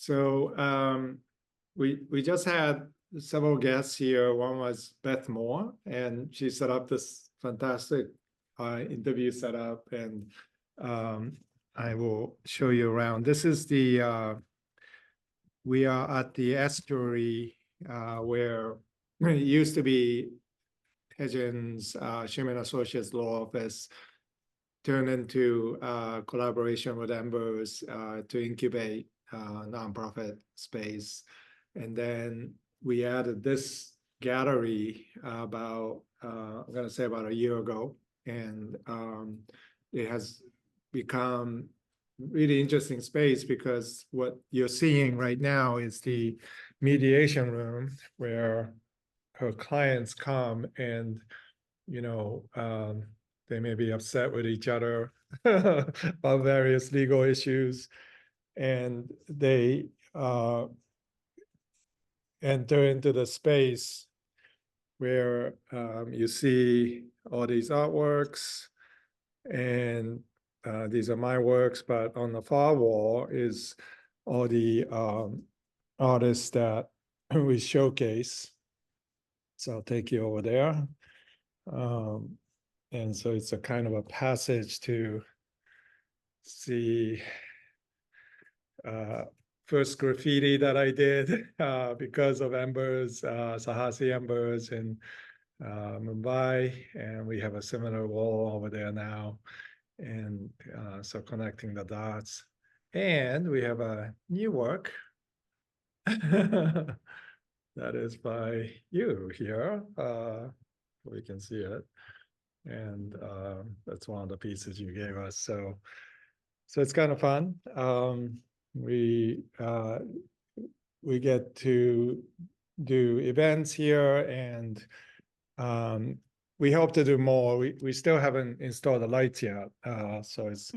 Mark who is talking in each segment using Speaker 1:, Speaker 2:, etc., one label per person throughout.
Speaker 1: So we just had several guests here. One was Beth Moore, and she set up this fantastic interview setup, and I will show you around. This is the we are at the Estuary, where it used to be Haejin's Sherman Associates Law Office, turned into collaboration with Embers to incubate nonprofit space. And then we added this gallery about, I'm going to say about a year ago. And it has become really interesting space because what you're seeing right now is the mediation room where her clients come and, you know, they may be upset with each other about various legal issues, and they enter into the space where you see all these artworks, and these are my works, but on the far wall is all the artists that we showcase. So I'll take you over there. And so it's a kind of a passage to see first graffiti that I did because of Embers, Sahasi Embers in Mumbai, and we have a similar wall over there now. And so connecting the dots. And we have a new work that is by you here. We can see it. And that's one of the pieces you gave us. So it's kind of fun. We get to do events here, and we hope to do more. We still haven't installed the lights yet, so it's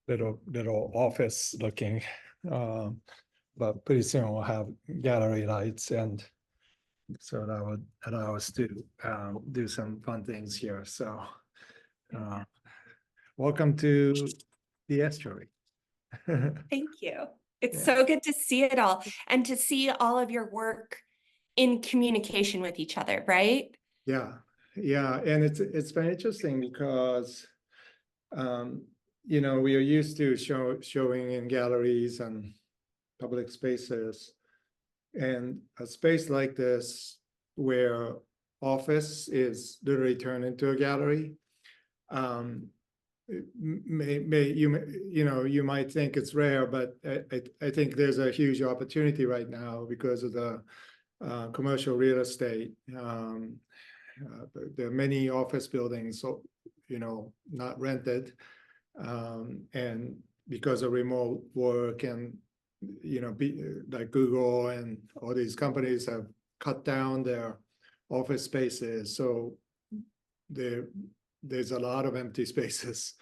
Speaker 1: little office looking. But pretty soon we'll have gallery lights, and so that would allow us to do some fun things here. So welcome to the Estuary.
Speaker 2: Thank you. It's so good to see it all and to see all of your work in communication with each other, right?
Speaker 1: Yeah, and it's been interesting because you know, we are used to showing in galleries and public spaces, and a space like this where office is literally turned into a gallery. You might think it's rare, but I think there's a huge opportunity right now because of the commercial real estate. There are many office buildings, so not rented, and because of remote work and like Google and all these companies have cut down their office spaces, so there's a lot of empty spaces.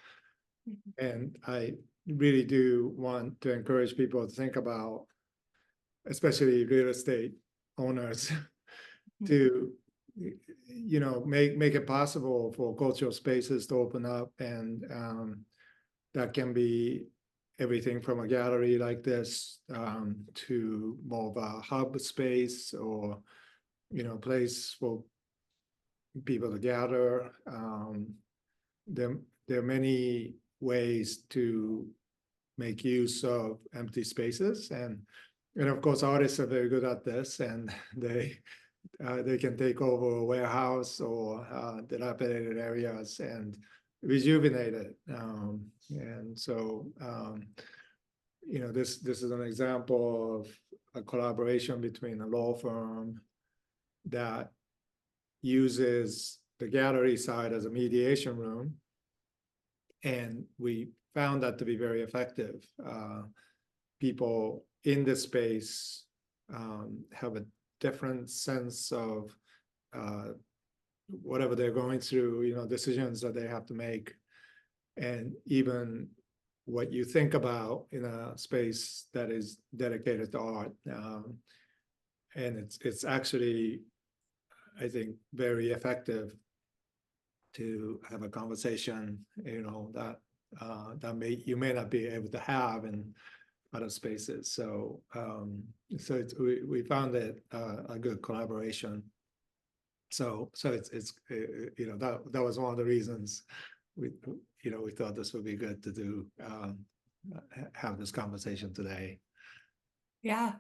Speaker 1: And I really do want to encourage people to think about, especially real estate owners, to make it possible for cultural spaces to open up, and that can be everything from a gallery like this to more of a hub space, or place for people to gather. There are many ways to make use of empty spaces, and of course artists are very good at this, and they can take over a warehouse or dilapidated areas and rejuvenate it. And so this is an example of a collaboration between a law firm that uses the gallery side as a mediation room, and we found that to be very effective. People in the space have a different sense of whatever they're going through, decisions that they have to make, and even what you think about in a space that is dedicated to art. And it's actually, I think, very effective to have a conversation, that you may not be able to have in other spaces. So so we found it a good collaboration. So it's you know, that was one of the reasons we we thought this would be good to do have this conversation today.
Speaker 2: Yeah,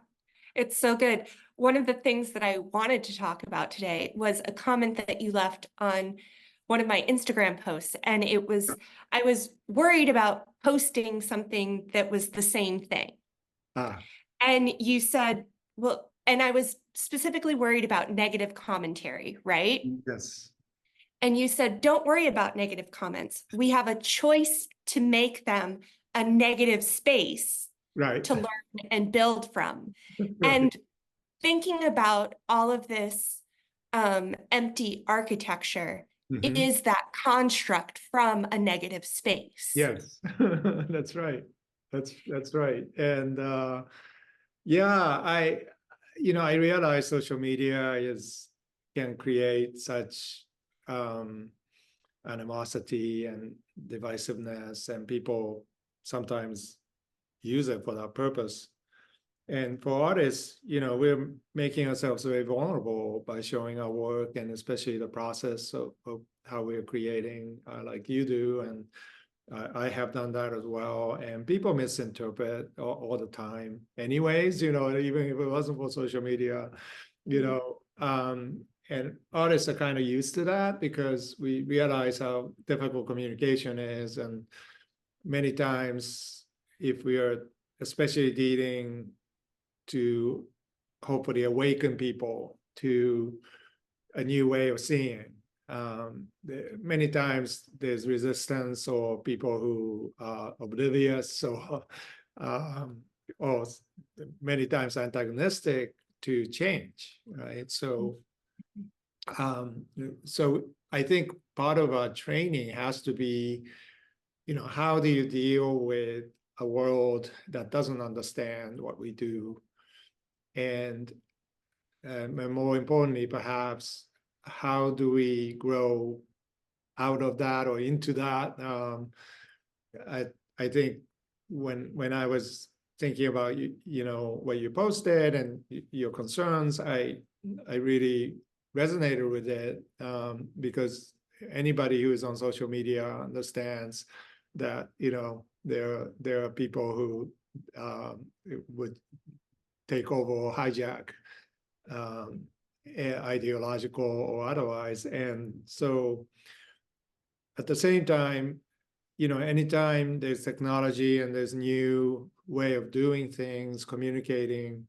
Speaker 2: it's so good. One of the things that I wanted to talk about today was a comment that you left on one of my Instagram posts. And it was, I was worried about posting something that was the same thing.
Speaker 1: Ah,
Speaker 2: And you said, well, and I was specifically worried about negative commentary, right?
Speaker 1: yes,
Speaker 2: And you said, don't worry about negative comments. We have a choice to make them a negative space
Speaker 1: right.
Speaker 2: to learn and build from.
Speaker 1: Right.
Speaker 2: And thinking about all of this empty architecture
Speaker 1: Mhm.
Speaker 2: is that construct from a negative space.
Speaker 1: Yes, that's right. That's right. And yeah, I realize social media can create such animosity and divisiveness, and people sometimes use it for that purpose. And for artists, we're making ourselves very vulnerable by showing our work, and especially the process of how we're creating, like you do. And I have done that as well. And people misinterpret all the time. Anyways, even if it wasn't for social media, and artists are kind of used to that because we realize how difficult communication is. And many times, if we are especially dealing to hopefully awaken people to a new way of seeing. Many times there's resistance or people who are oblivious or many times antagonistic to change, right? So I think part of our training has to be, how do you deal with a world that doesn't understand what we do? And more importantly, perhaps, how do we grow out of that or into that? I think when I was thinking about what you posted and your concerns, I really resonated with it because anybody who is on social media understands that there are people who would take over or hijack um, ideological or otherwise. And so at the same time, anytime there's technology and there's new way of doing things, communicating,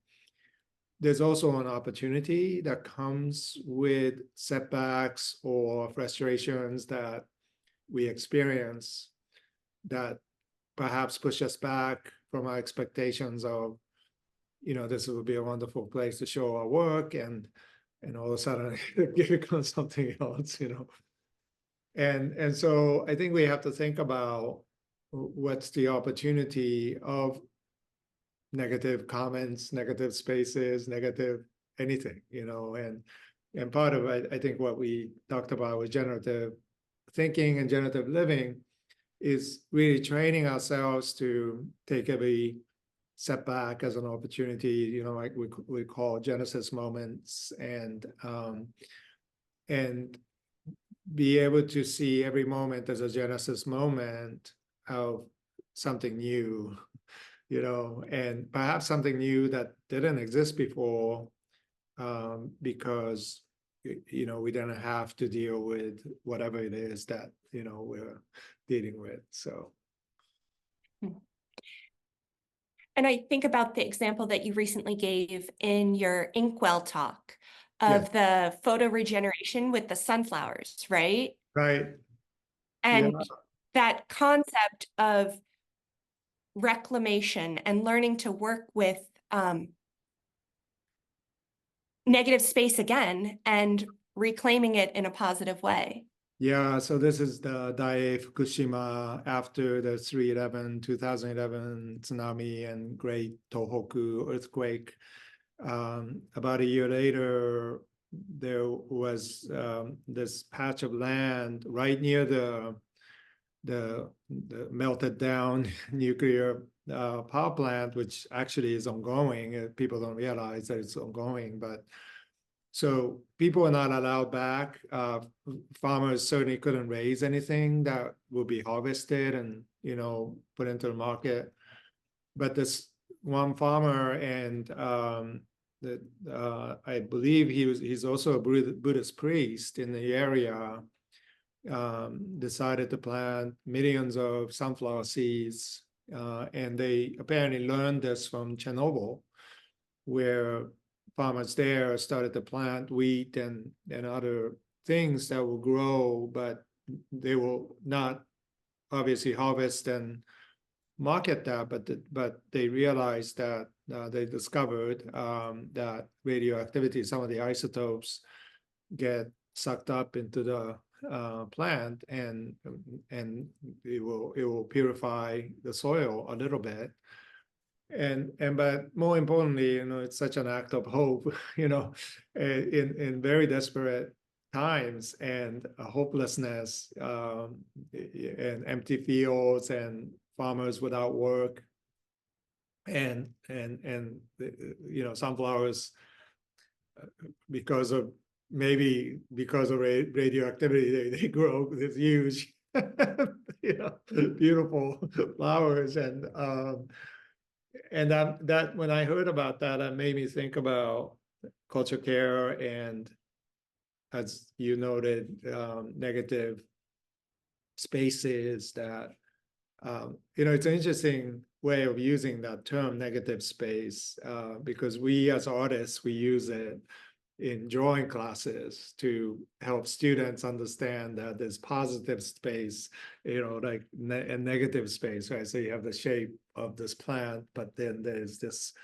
Speaker 1: there's also an opportunity that comes with setbacks or frustrations that we experience that perhaps push us back from our expectations of, this would be a wonderful place to show our work, and all of a sudden it becomes something else. And so I think we have to think about what's the opportunity of negative comments, negative spaces, negative anything, and part of it, I think what we talked about with generative thinking and generative living is really training ourselves to take every setback as an opportunity, like we call Genesis moments, and be able to see every moment as a Genesis moment of something new, and perhaps something new that didn't exist before, because we don't have to deal with whatever it is that we're dealing with. So.
Speaker 2: And I think about the example that you recently gave in your Inkwell talk of the photo regeneration with the sunflowers, right?
Speaker 1: Right.
Speaker 2: And
Speaker 1: Yeah.
Speaker 2: that concept of reclamation and learning to work with negative space again and reclaiming it in a positive way.
Speaker 1: Yeah, so this is the Daiei Fukushima after the 2011 tsunami and Great Tohoku earthquake. About a year later, there was this patch of land right near the the melted down nuclear power plant, which actually is ongoing. People don't realize that it's ongoing, but so people are not allowed back. Farmers certainly couldn't raise anything that will be harvested and, put into the market. But this one farmer, and I believe he's also a Buddhist priest in the area, decided to plant millions of sunflower seeds. And they apparently learned this from Chernobyl, where farmers there started to plant wheat and other things that will grow, but they will not obviously harvest and market that, but they realized that they discovered that radioactivity, some of the isotopes get sucked up into the plant, and it will purify the soil a little bit. And but more importantly, it's such an act of hope, in very desperate times and hopelessness, and empty fields and farmers without work, and sunflowers, because of radioactivity, they grow this huge, beautiful flowers, and that when I heard about that, it made me think about culture care and, as you noted, negative spaces. That it's an interesting way of using that term, negative space, because we as artists, we use it in drawing classes to help students understand that there's positive space, like a negative space, right? So you have the shape of this plant, but then there's this,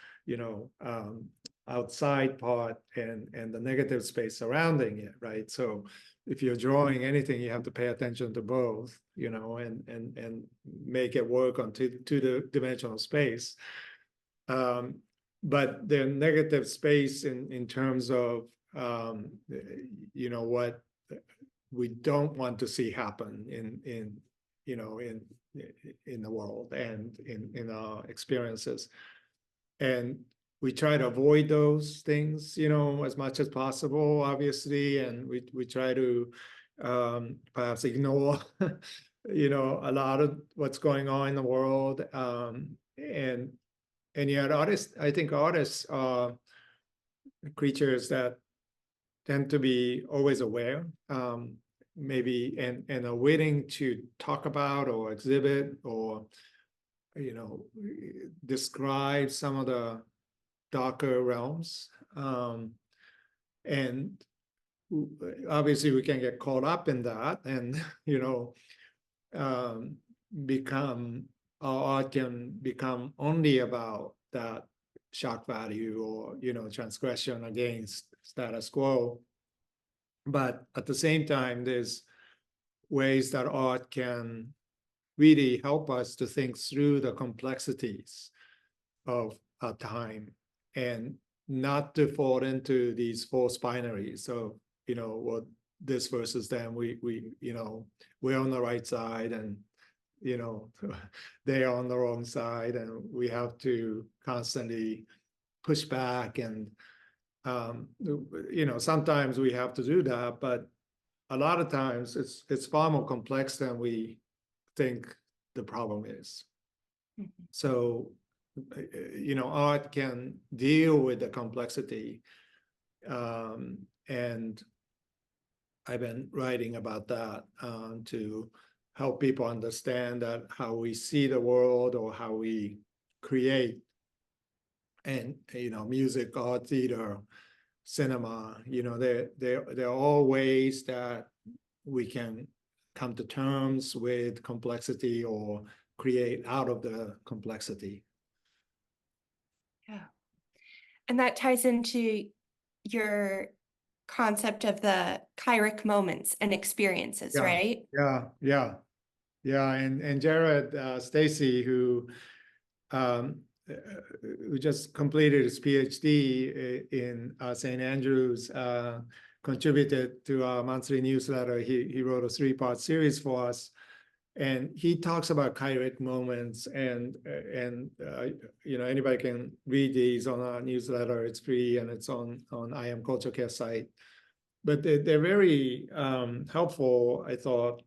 Speaker 1: outside part and the negative space surrounding it, right? So if you're drawing anything, you have to pay attention to both, and make it work on two-dimensional space. But the negative space in terms of, what we don't want to see happen in the world and in our experiences. And we try to avoid those things, as much as possible, obviously. And we try to perhaps ignore, a lot of what's going on in the world. And yet I think artists are creatures that tend to be always aware, maybe, and are willing to talk about or exhibit or, describe some of the darker realms. And obviously we can get caught up in that and, our art can become only about that shock value or, transgression against status quo. But at the same time, there's ways that art can really help us to think through the complexities of our time and not to fall into these false binaries. So, what this versus them, we're on the right side and, they are on the wrong side, and we have to constantly push back. And, sometimes we have to do that, but a lot of times it's far more complex than we think the problem is. Mm-hmm. So, art can deal with the complexity. And I've been writing about that to help people understand that how we see the world or how we create, and, music, art, theater, cinema, they're all ways that we can come to terms with complexity or create out of the complexity.
Speaker 2: Yeah. And that ties into your concept of the chiric moments and experiences, right?
Speaker 1: Yeah. And Jared Stacy, who just completed his PhD in St. Andrews, contributed to our monthly newsletter. He wrote a 3-part series for us. And he talks about kairos moments, and anybody can read these on our newsletter. It's free and it's on I Am Culture Care site. But they're very helpful, I thought,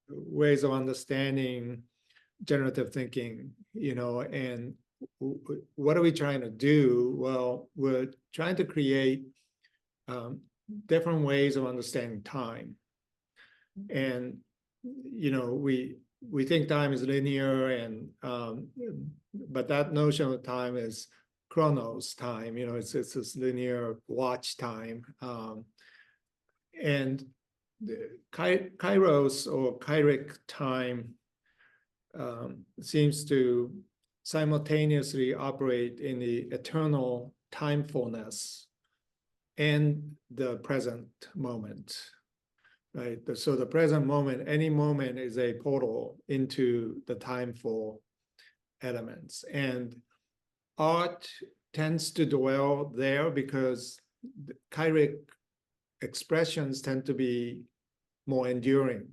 Speaker 1: ways of understanding generative thinking, and what are we trying to do? Well, we're trying to create different ways of understanding time. And we think time is linear, and but that notion of time is Kronos time. It's this linear watch time, and Kairos or Kairic time seems to simultaneously operate in the eternal timefulness and the present moment. Right. So the present moment, any moment is a portal into the timeful elements. And art tends to dwell there because the Kairic expressions tend to be more enduring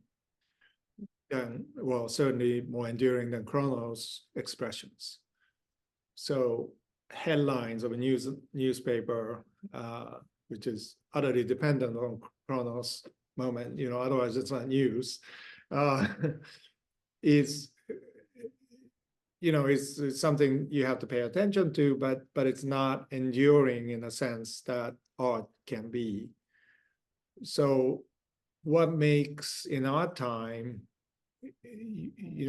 Speaker 1: than, well, certainly more enduring than Kronos expressions. So headlines of a newspaper, which is utterly dependent on Kronos moment, otherwise it's not news, is something you have to pay attention to, but it's not enduring in a sense that art can be. So what makes in our time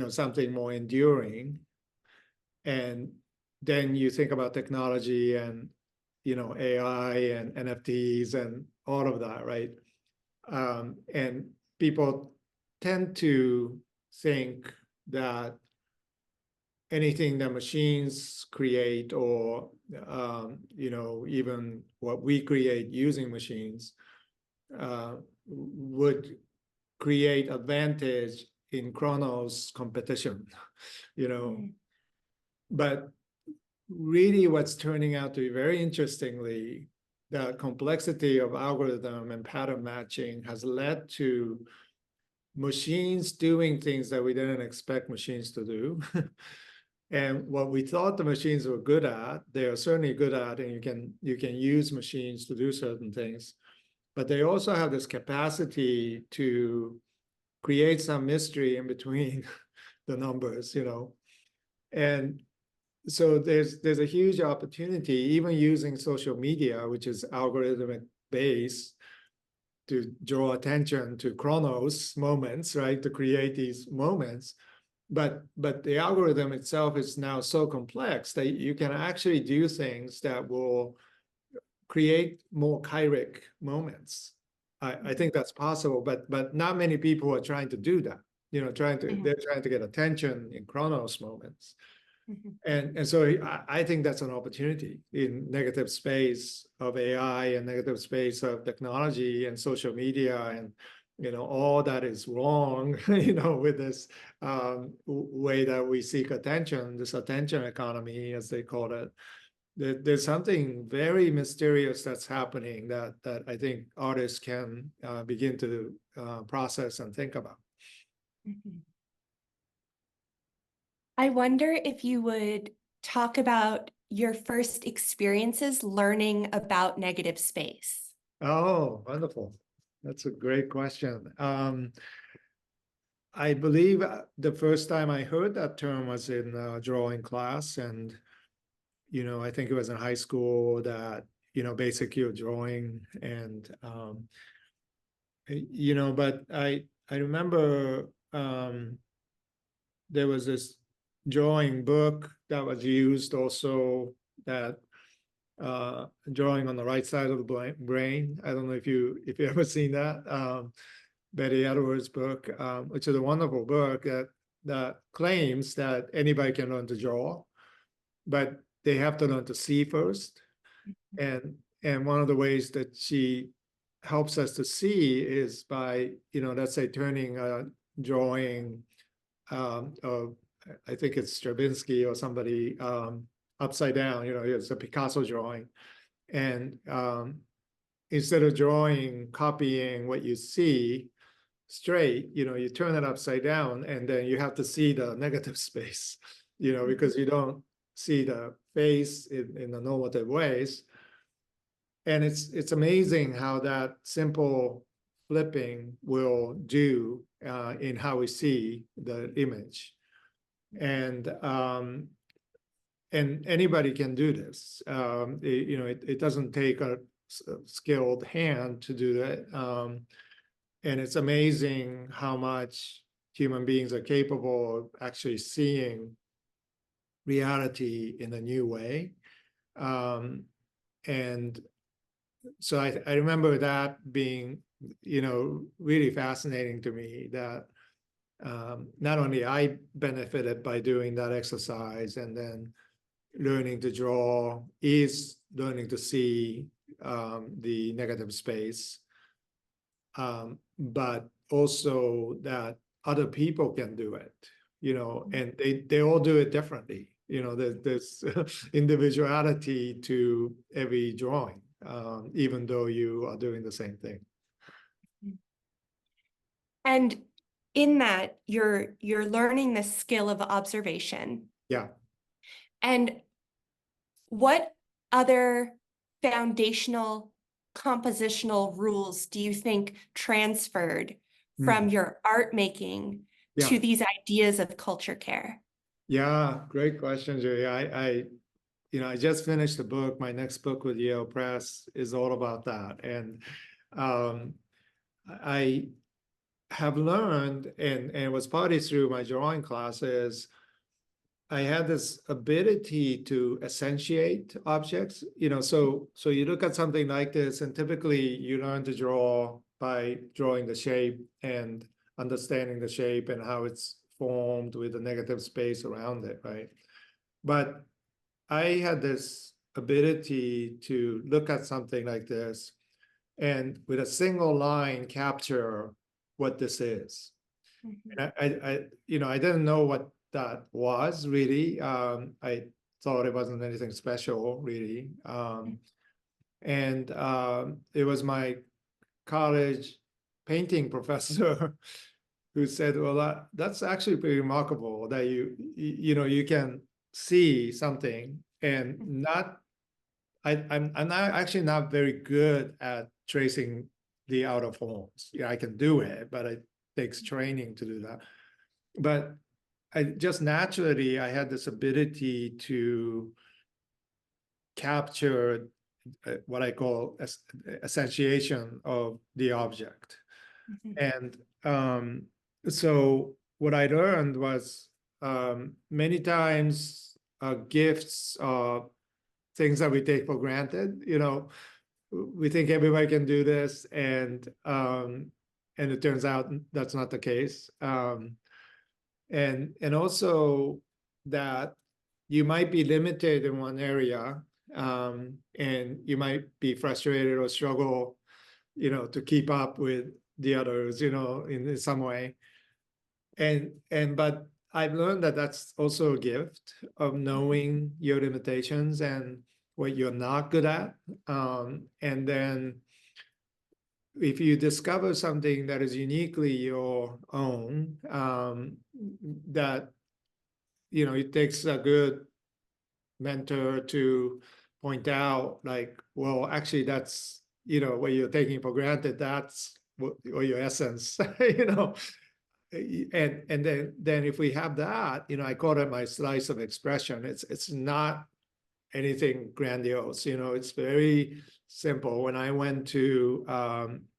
Speaker 1: something more enduring? And then you think about technology and AI and NFTs and all of that, right? And people tend to think that anything that machines create, or even what we create using machines, would create advantage in Kronos competition, But really, what's turning out to be very interestingly, the complexity of algorithm and pattern matching has led to machines doing things that we didn't expect machines to do. And what we thought the machines were good at, they are certainly good at, and you can use machines to do certain things. But they also have this capacity to create some mystery in between the numbers, And so there's a huge opportunity, even using social media, which is algorithmic based, to draw attention to Kronos moments, right? To create these moments. But the algorithm itself is now so complex that you can actually do things that will create more Kairic moments. I think that's possible, but not many people are trying to do that. They're trying to get attention in Kronos moments. And so I think that's an opportunity in negative space of AI and negative space of technology and social media, and all that is wrong, with this way that we seek attention, this attention economy, as they call it. There's something very mysterious that's happening that I think artists can begin to process and think about.
Speaker 2: I wonder if you would talk about your first experiences learning about negative space.
Speaker 1: Oh, wonderful. That's a great question. I believe the first time I heard that term was in drawing class, and I think it was in high school that basic drawing, and but I remember there was this drawing book that was used also, that drawing on the right side of the brain. I don't know if you ever seen that. Betty Edwards' book, which is a wonderful book that claims that anybody can learn to draw, but they have to learn to see first. And one of the ways that she helps us to see is by, let's say, turning a drawing of, I think it's Stravinsky or somebody, upside down. It's a Picasso drawing, and instead of copying what you see, straight, you turn it upside down, and then you have to see the negative space, because you don't see the face in the normative ways. And it's amazing how that simple flipping will do in how we see the image. And anybody can do this. It doesn't take a skilled hand to do that. And it's amazing how much human beings are capable of actually seeing reality in a new way. And so I remember that being, really fascinating to me, that not only I benefited by doing that exercise, and then learning to draw is learning to see the negative space, but also that other people can do it, and they all do it differently. There's individuality to every drawing, even though you are doing the same thing.
Speaker 2: And in that, you're learning the skill of observation.
Speaker 1: Yeah.
Speaker 2: And what other foundational compositional rules do you think transferred from your art making to these ideas of culture care?
Speaker 1: Yeah, great question, Julie. I just finished the book. My next book with Yale Press is all about that. And I have learned, and it was partly through my drawing classes, I had this ability to essentiate objects. So you look at something like this, and typically you learn to draw by drawing the shape and understanding the shape and how it's formed with the negative space around it, right? But I had this ability to look at something like this and with a single line capture what this is. And I didn't know what that was really. I thought it wasn't anything special really. And it was my college painting professor who said, well, that's actually pretty remarkable that you can see something and not, I'm not actually not very good at tracing the outer forms. I can do it, but it takes training to do that. But I just naturally, I had this ability to capture what I call essentiation of the object. And so what I learned was many times gifts are things that we take for granted. We think everybody can do this, and it turns out that's not the case. And also that you might be limited in one area, and you might be frustrated or struggle, to keep up with the others, in some way. But I've learned that that's also a gift of knowing your limitations and what you're not good at. And then if you discover something that is uniquely your own, that, it takes a good mentor to point out, like, well, actually that's, what you're taking for granted, that's what your essence, And then if we have that, I call it my slice of expression. It's not anything grandiose, it's very simple. When I went to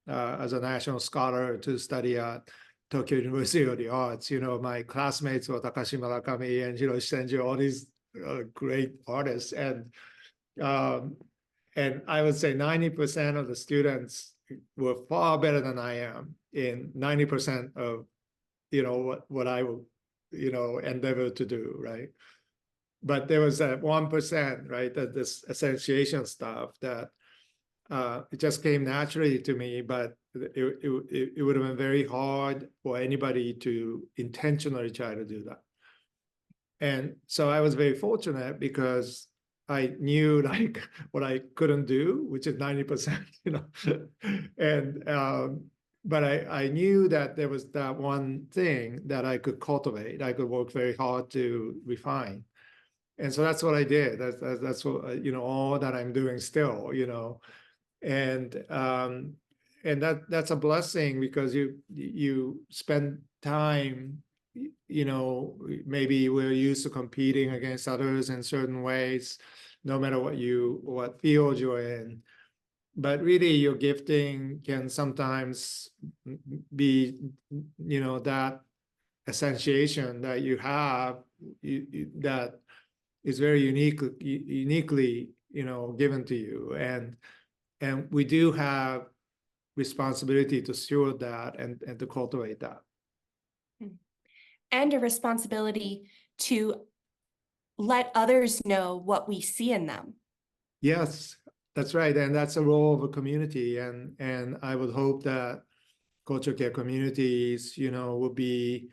Speaker 1: as a national scholar to study at Tokyo University of the Arts, my classmates were Takashi Murakami and Hiroshi Senju, all these great artists, and I would say 90% of the students were far better than I am in 90% of what I will endeavor to do, right? But there was that 1%, right, that this association stuff that it just came naturally to me, but it would have been very hard for anybody to intentionally try to do that. And so I was very fortunate because I knew like what I couldn't do, which is 90%, and but I knew that there was that one thing that I could cultivate. I could work very hard to refine. And so that's what I did. That's what, all that I'm doing still, and that's a blessing because you spend time, maybe we're used to competing against others in certain ways, no matter what field you're in. But really, your gifting can sometimes be, that essentiation that you have, that is very uniquely, given to you. And we do have responsibility to steward that and to cultivate that.
Speaker 2: And a responsibility to let others know what we see in them.
Speaker 1: Yes, that's right. And that's a role of a community. And I would hope that culture care communities, will be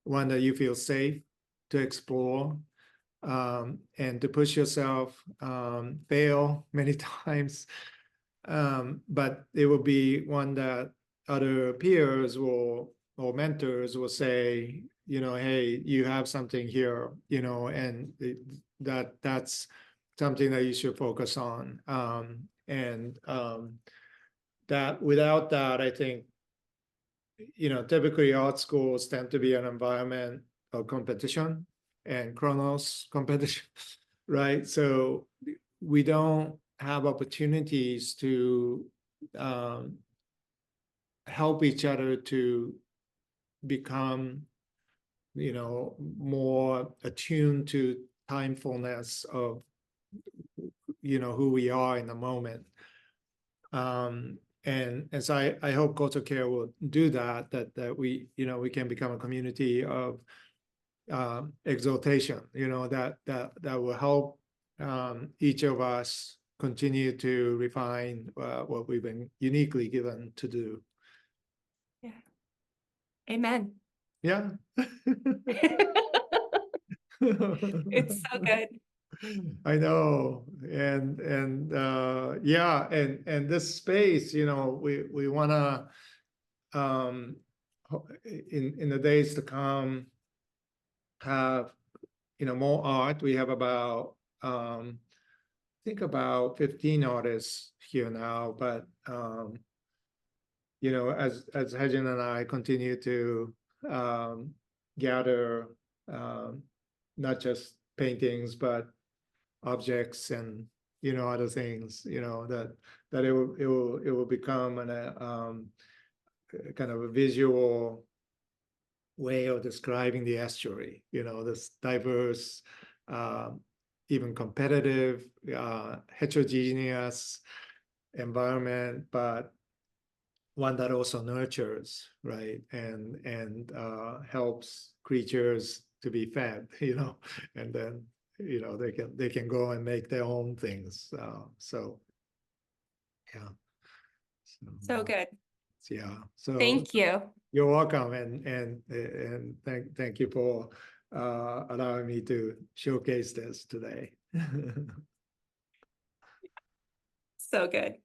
Speaker 1: one that you feel safe to explore, and to push yourself, fail many times. But it will be one that other peers or mentors will say, hey, you have something here, and that's something that you should focus on. And that without that, I think, typically art schools tend to be an environment of competition and Kronos competition, right? So we don't have opportunities to help each other to become, more attuned to timefulness of, who we are in the moment. And so I hope culture care will do that we, we can become a community of exaltation, that will help each of us continue to refine what we've been uniquely given to do.
Speaker 2: Yeah. Amen.
Speaker 1: Yeah.
Speaker 2: It's so good.
Speaker 1: I know. And yeah, and this space, we wanna in the days to come have, more art. We have about I think about 15 artists here now, but as Haejin and I continue to gather, not just paintings but objects and other things, that it will become kind of a visual way of describing the estuary, this diverse, even competitive, heterogeneous environment, but one that also nurtures, right? And helps creatures to be fed, and then, they can go and make their own things. So yeah.
Speaker 2: So good.
Speaker 1: Yeah. So
Speaker 2: Thank you.
Speaker 1: you're welcome, and thank you for allowing me to showcase this today.
Speaker 2: So good.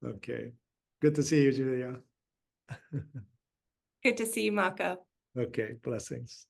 Speaker 1: Okay. Good to see you, Julia.
Speaker 2: Good to see you, Mako.
Speaker 1: Okay, blessings.